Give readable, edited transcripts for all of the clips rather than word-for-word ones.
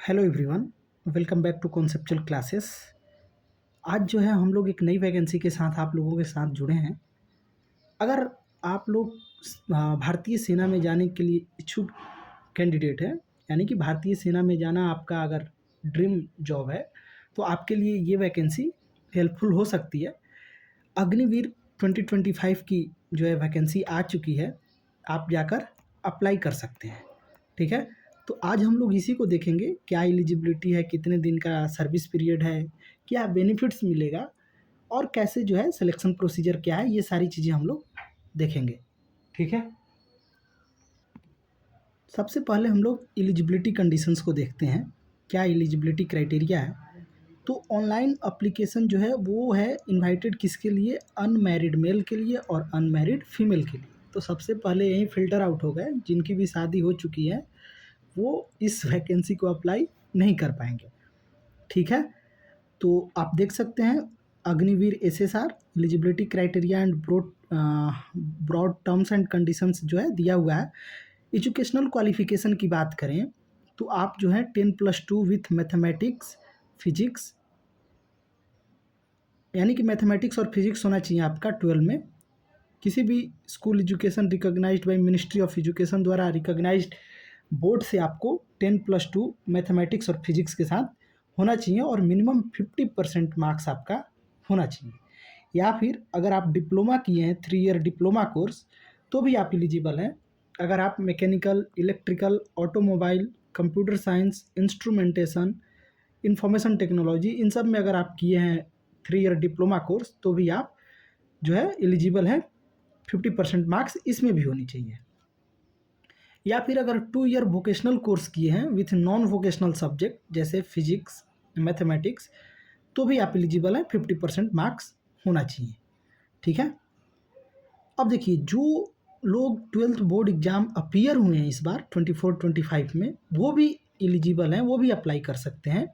Hello everyone, welcome back to conceptual classes. आज जो है हम लोग एक नई वैकेंसी के साथ आप लोगों के साथ जुड़े हैं। अगर आप लोग भारतीय सेना में जाने के लिए इच्छुक कैंडिडेट हैं, यानी कि भारतीय सेना में जाना आपका अगर ड्रीम जॉब है, तो आपके लिए ये वैकेंसी हेल्पफुल हो सकती है। अग्निवीर 2025 की जो है वैकेंसी आ चुकी है, आप जाकर अप्लाई कर सकते हैं। ठीक है, तो आज हम लोग इसी को देखेंगे, क्या एलिजिबिलिटी है, कितने दिन का सर्विस पीरियड है, क्या बेनिफिट्स मिलेगा और कैसे जो है सिलेक्शन प्रोसीजर क्या है, ये सारी चीज़ें हम लोग देखेंगे। ठीक है, सबसे पहले हम लोग एलिजिबिलिटी कंडीशंस को देखते हैं, क्या एलिजिबिलिटी क्राइटेरिया है। तो ऑनलाइन अप्लीकेशन जो है वो है इनवाइटेड किसके लिए, अनमैरिड मेल के लिए और अनमैरिड फीमेल के लिए। तो सबसे पहले यही फिल्टर आउट हो गए, जिनकी भी शादी हो चुकी है वो इस वैकेंसी को अप्लाई नहीं कर पाएंगे। ठीक है, तो आप देख सकते हैं Agniveer SSR eligibility criteria and broad terms and conditions जो है दिया हुआ है। एजुकेशनल क्वालिफिकेशन की बात करें तो आप जो है 10+2 विथ मैथमेटिक्स फिजिक्स, यानी कि मैथमेटिक्स और फिजिक्स होना चाहिए आपका 12 में। किसी भी school education recognised by ministry of education द्वारा रिकॉग्नाइज्ड बोर्ड से आपको 10+2 मैथमेटिक्स और फिजिक्स के साथ होना चाहिए और मिनिमम 50% मार्क्स आपका होना चाहिए। या फिर अगर आप डिप्लोमा किए हैं 3 ईयर डिप्लोमा कोर्स तो भी आप एलिजिबल हैं। अगर आप mechanical, electrical, automobile, computer science, instrumentation, information technology, इन सब में अगर आप किए हैं 3 ईयर डिप्लोमा कोर्स तो भी आप जो है एलिजिबल हैं। 50% मार्क्स इसमें भी होनी चाहिए। या फिर अगर 2 ईयर वोकेशनल कोर्स किए हैं विथ नॉन वोकेशनल सब्जेक्ट जैसे फिजिक्स, मैथमेटिक्स, तो भी आप एलिजिबल हैं, 50% मार्क्स होना चाहिए। ठीक है, अब देखिए जो लोग 12th बोर्ड एग्जाम अपीयर हुए हैं इस बार 24-25 में, वो भी एलिजिबल हैं, वो भी अप्लाई कर सकते हैं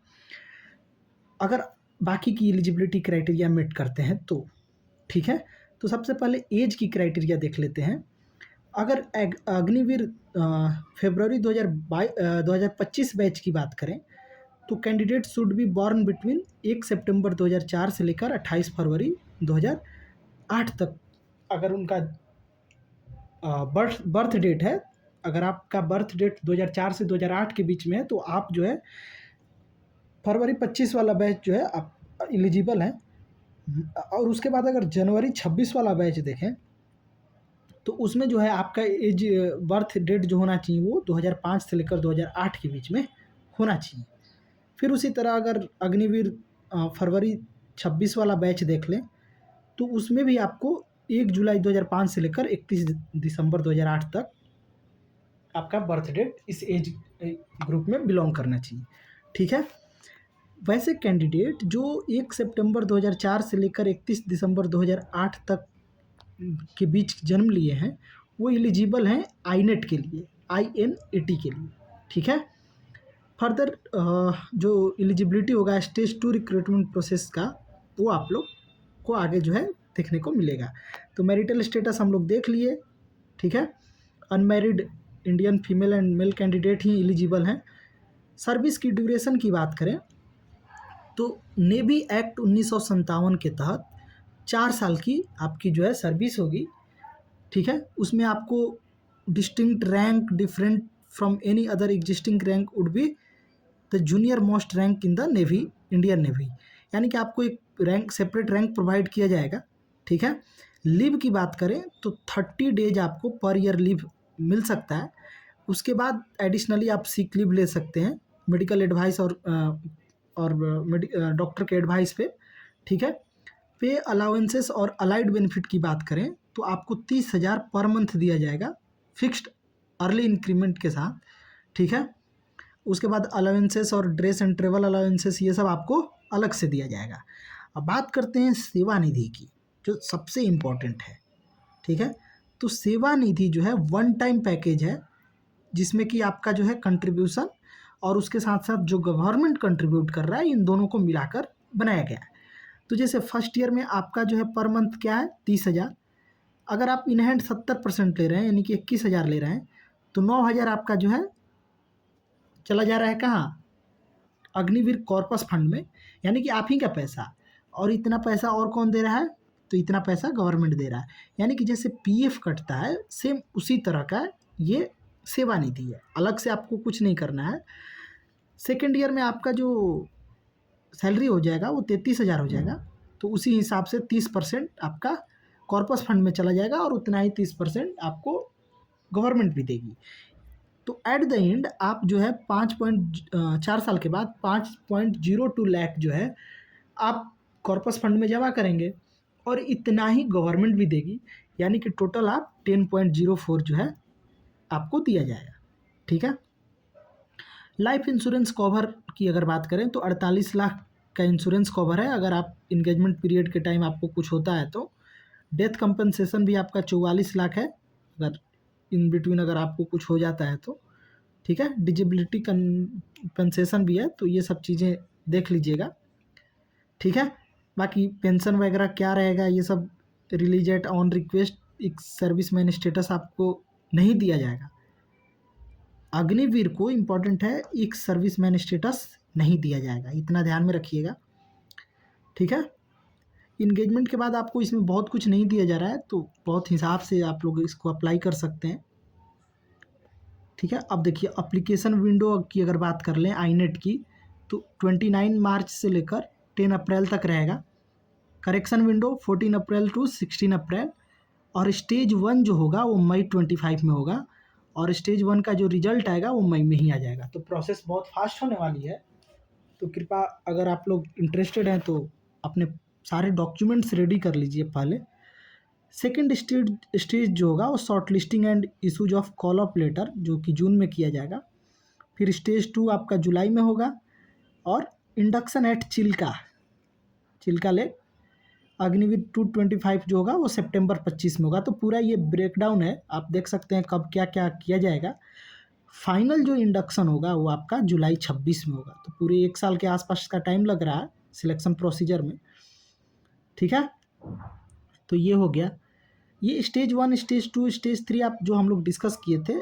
अगर बाकी की एलिजिबिलिटी क्राइटेरिया मीट करते हैं तो। ठीक है, तो सबसे पहले एज की क्राइटेरिया देख लेते हैं। अगर अग्निवीर फरवरी 2025 बैच की बात करें तो candidate should be born between 1 सितंबर 2004 से लेकर 28 फरवरी 2008 तक। अगर उनका बर्थ डेट है, अगर आपका बर्थ डेट 2004 से 2008 के बीच में है तो आप जो है फरवरी 25 वाला बैच जो है आप एलिजिबल हैं। और उसके बाद अगर जनवरी 26 वाला बैच देखें तो उसमें जो है आपका एज बर्थ डेट जो होना चाहिए वो 2005 से लेकर 2008 के बीच में होना चाहिए। फिर उसी तरह अगर अग्निवीर फरवरी 26 वाला बैच देख लें तो उसमें भी आपको 1 जुलाई 2005 से लेकर 31 दिसंबर 2008 तक आपका बर्थ डेट इस एज ग्रुप में बिलोंग करना चाहिए। ठीक है, वैसे कैंडिडेट जो 1 सितंबर 2004 से लेकर 31 दिसंबर 2008 तक के बीच जन्म लिए हैं वो एलिजिबल हैं आईनेट के लिए, INET के लिए। ठीक है, फर्दर जो एलिजिबिलिटी होगा स्टेज 2 रिक्रूटमेंट प्रोसेस का, वो आप लोग को आगे जो है देखने को मिलेगा। तो मैरिटल स्टेटस हम लोग देख लिए। ठीक है, unmarried Indian female and male candidate he eligible हैं। सर्विस की ड्यूरेशन की बात करें तो नेवी एक्ट 1957 के तहत 4 साल की आपकी जो है सर्विस होगी। ठीक है, उसमें आपको distinct rank different from any other existing rank would be the junior most rank in the navy, Indian navy, यानी कि आपको एक रैंक, सेपरेट रैंक प्रोवाइड किया जाएगा। ठीक है, लीव की बात करें तो 30 डेज आपको पर ईयर लीव मिल सकता है। उसके बाद एडिशनली आप सिक लीव ले सकते हैं मेडिकल एडवाइस और डॉक्टर के एडवाइस पे। ठीक है, पे अलाउंसेस और अलाइड बेनिफिट की बात करें तो आपको 30,000 पर मंथ दिया जाएगा फिक्स्ड अर्ली इंक्रीमेंट के साथ। ठीक है, उसके बाद अलाउंसेस और ड्रेस एंड ट्रेवल अलाउंसेस ये सब आपको अलग से दिया जाएगा। अब बात करते हैं सेवा निधि की, जो सबसे इम्पोर्टेंट है। ठीक है, तो सेवा निधि जो है वन टाइम पैकेज है, जिसमें कि आपका जो है कंट्रीब्यूशन और उसके साथ साथ जो गवर्नमेंट कंट्रीब्यूट कर रहा है, इन दोनों को मिलाकर बनाया गया है। तो जैसे फर्स्ट ईयर में आपका जो है पर मंथ क्या है 30,000। अगर आप इन हैंड 70% ले रहे हैं यानी कि 21,000 ले रहे हैं तो 9,000 आपका जो है चला जा रहा है कहाँ, अग्निवीर कॉर्पस फंड में, यानी कि आप ही का पैसा, और इतना पैसा और कौन दे रहा है, तो इतना पैसा गवर्नमेंट दे रहा है। यानी कि जैसे पीएफ कटता है सेम उसी तरह का ये सेवा निधि है, अलग से आपको कुछ नहीं करना है। सेकेंड ईयर में आपका जो सैलरी हो जाएगा वो 33,000 हो जाएगा, तो उसी हिसाब से 30% आपका कॉर्पस फंड में चला जाएगा और उतना ही 30% आपको गवर्नमेंट भी देगी। तो एट द एंड आप जो है 4 साल के बाद 5.02 लाख जो है आप कॉर्पस फंड में जमा करेंगे और इतना ही गवर्नमेंट भी देगी, यानी कि टोटल आप 10.04 जो है आपको दिया जाएगा। ठीक है। लाइफ इंश्योरेंस कवर की अगर बात करें तो 48 लाख का इंश्योरेंस कवर है अगर आप इंगेजमेंट पीरियड के टाइम आपको कुछ होता है तो। डेथ कंपनसेशन भी आपका 44 लाख है अगर इन बिटवीन अगर आपको कुछ हो जाता है तो। ठीक है। डिजेबिलिटी कंपनसेशन भी है, तो ये सब चीज़ें देख लीजिएगा। ठीक है। बाकी पेंशन वगैरह क्या रहेगा ये सब रिलीज एट ऑन रिक्वेस्ट, एक सर्विसमैन स्टेटस आपको नहीं दिया जाएगा। अग्निवीर को इम्पॉर्टेंट है, एक सर्विसमैन स्टेटस नहीं दिया जाएगा, इतना ध्यान में रखिएगा। ठीक है। इंगेजमेंट के बाद आपको इसमें बहुत कुछ नहीं दिया जा रहा है, तो बहुत हिसाब से आप लोग इसको अप्लाई कर सकते हैं। ठीक है। अब देखिए एप्लीकेशन विंडो की अगर बात कर लें आईनेट की, तो 29 मार्च से लेकर 10 अप्रैल तक रहेगा। करेक्शन विंडो 14 अप्रैल टू 16 अप्रैल, और स्टेज 1 जो होगा वो मई 25 में होगा, और स्टेज 1 का जो रिजल्ट आएगा वो मई में ही आ जाएगा। तो प्रोसेस बहुत फास्ट होने वाली है, तो कृपया अगर आप लोग इंटरेस्टेड हैं तो अपने सारे डॉक्यूमेंट्स रेडी कर लीजिए पहले। सेकेंड स्टेज जो होगा वो shortlisting and issues of call of letter, जो कि जून में किया जाएगा। फिर स्टेज 2 आपका जुलाई में होगा, और induction at Chilka lake Agniveer 225 जो होगा वो सितंबर 25 में होगा। तो पूरा ये ब्रेकडाउन है, आप देख सकते हैं कब क्या क्या किया जाएगा। फाइनल जो इंडक्शन होगा वो आपका जुलाई 26 में होगा। तो पूरे 1 साल के आसपास का टाइम लग रहा है सिलेक्शन प्रोसीजर में। ठीक है। तो ये हो गया, ये स्टेज 1 स्टेज 2 स्टेज 3 आप जो हम लोग डिस्कस किए थे।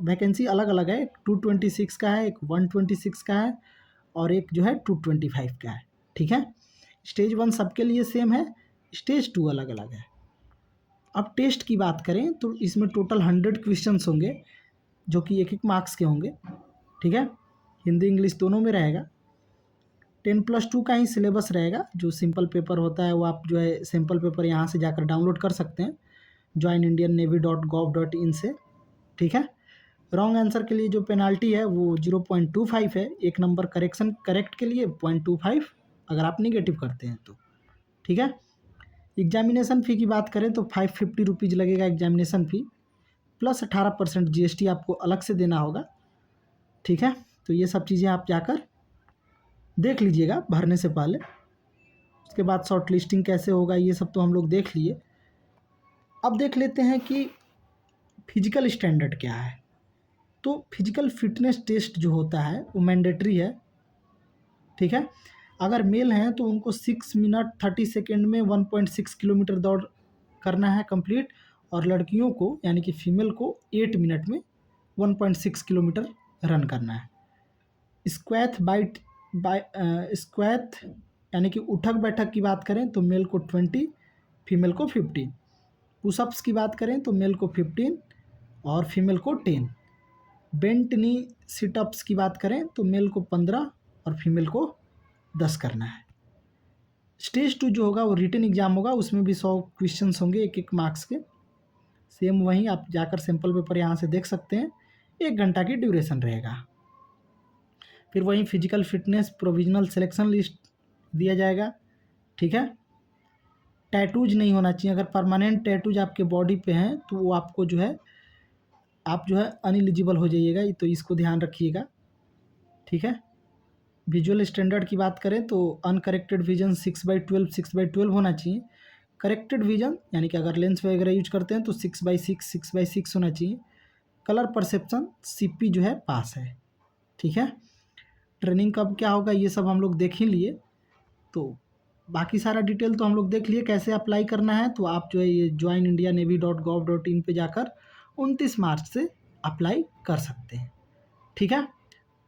वैकेंसी अलग अलग है, एक 226 का है, एक 126 का है, और एक जो है 225 का है। ठीक है। स्टेज 1 सबके लिए सेम है, स्टेज 2 अलग अलग है। अब टेस्ट की बात करें तो इसमें टोटल 100 क्वेश्चंस होंगे, जो कि 1-1 मार्क्स के होंगे। ठीक है। हिंदी इंग्लिश दोनों में रहेगा। 10+2 का ही सिलेबस रहेगा, जो सिंपल पेपर होता है वो आप जो है सिंपल पेपर यहाँ से जाकर डाउनलोड कर सकते हैं joinindiannavy.gov.in से। ठीक है। रॉन्ग आंसर के लिए जो पेनाल्टी है वो 0.25 है, 1 नंबर करेक्ट के लिए 0.25 अगर आप निगेटिव करते हैं तो। ठीक है। एग्जामिनेशन फ़ी की बात करें तो 550 रुपीज़ लगेगा एग्जामिनेशन फ़ी, प्लस 18% GST आपको अलग से देना होगा। ठीक है। तो ये सब चीज़ें आप जाकर देख लीजिएगा भरने से पहले। उसके बाद शॉर्ट लिस्टिंग कैसे होगा ये सब तो हम लोग देख लिए। अब देख लेते हैं कि फिजिकल स्टैंडर्ड क्या है। तो फिजिकल फिटनेस टेस्ट जो होता है वो मैंडेटरी है। ठीक है। अगर मेल हैं तो उनको 6 मिनट 30 सेकेंड में 1.6 किलोमीटर दौड़ करना है कंप्लीट, और लड़कियों को यानी कि फीमेल को 8 मिनट में 1.6 किलोमीटर रन करना है। स्क्वैथ यानी कि उठक बैठक की बात करें तो मेल को 20, फीमेल को 15। पुशअप्स की बात करें तो मेल को 15 और फीमेल को 10। बेंट नी सिटअप्स की बात करें तो मेल को 15 और फीमेल को 10 करना है। स्टेज 2 जो होगा वो रिटन एग्जाम होगा, उसमें भी 100 क्वेश्चंस होंगे 1-1 मार्क्स के। सेम वहीं आप जाकर सैम्पल पेपर यहाँ से देख सकते हैं, 1 घंटा की ड्यूरेशन रहेगा। फिर वहीं physical fitness provisional selection list दिया जाएगा। ठीक है। टैटूज नहीं होना चाहिए, अगर परमानेंट टैटूज आपके बॉडी पे हैं तो वो आपको जो है आप जो है अनएलिजिबल हो जाइएगा, तो इसको ध्यान रखिएगा। ठीक है। विजुअल स्टैंडर्ड की बात करें तो अनकरेक्टेड विजन 6/12 होना चाहिए। करेक्टेड विजन यानी कि अगर लेंस वगैरह यूज करते हैं तो 6/6 होना चाहिए। कलर परसेप्शन CP जो है पास है। ठीक है। ट्रेनिंग कब क्या होगा ये सब हम लोग देख ही लिए, तो बाकी सारा डिटेल तो हम लोग देख लिए कैसे अप्लाई करना है। तो आप जो है ये joinindianavy.gov.in पे जाकर 29 मार्च से अप्लाई कर सकते हैं। ठीक है।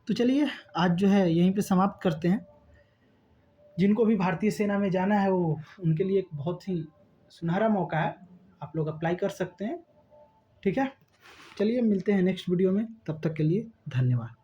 तो चलिए आज जो है यहीं पे समाप्त करते हैं। जिनको भी भारतीय सेना में जाना है वो उनके लिए एक बहुत ही सुनहरा मौका है, आप लोग अप्लाई कर सकते हैं। ठीक है, चलिए मिलते हैं नेक्स्ट वीडियो में, तब तक के लिए धन्यवाद।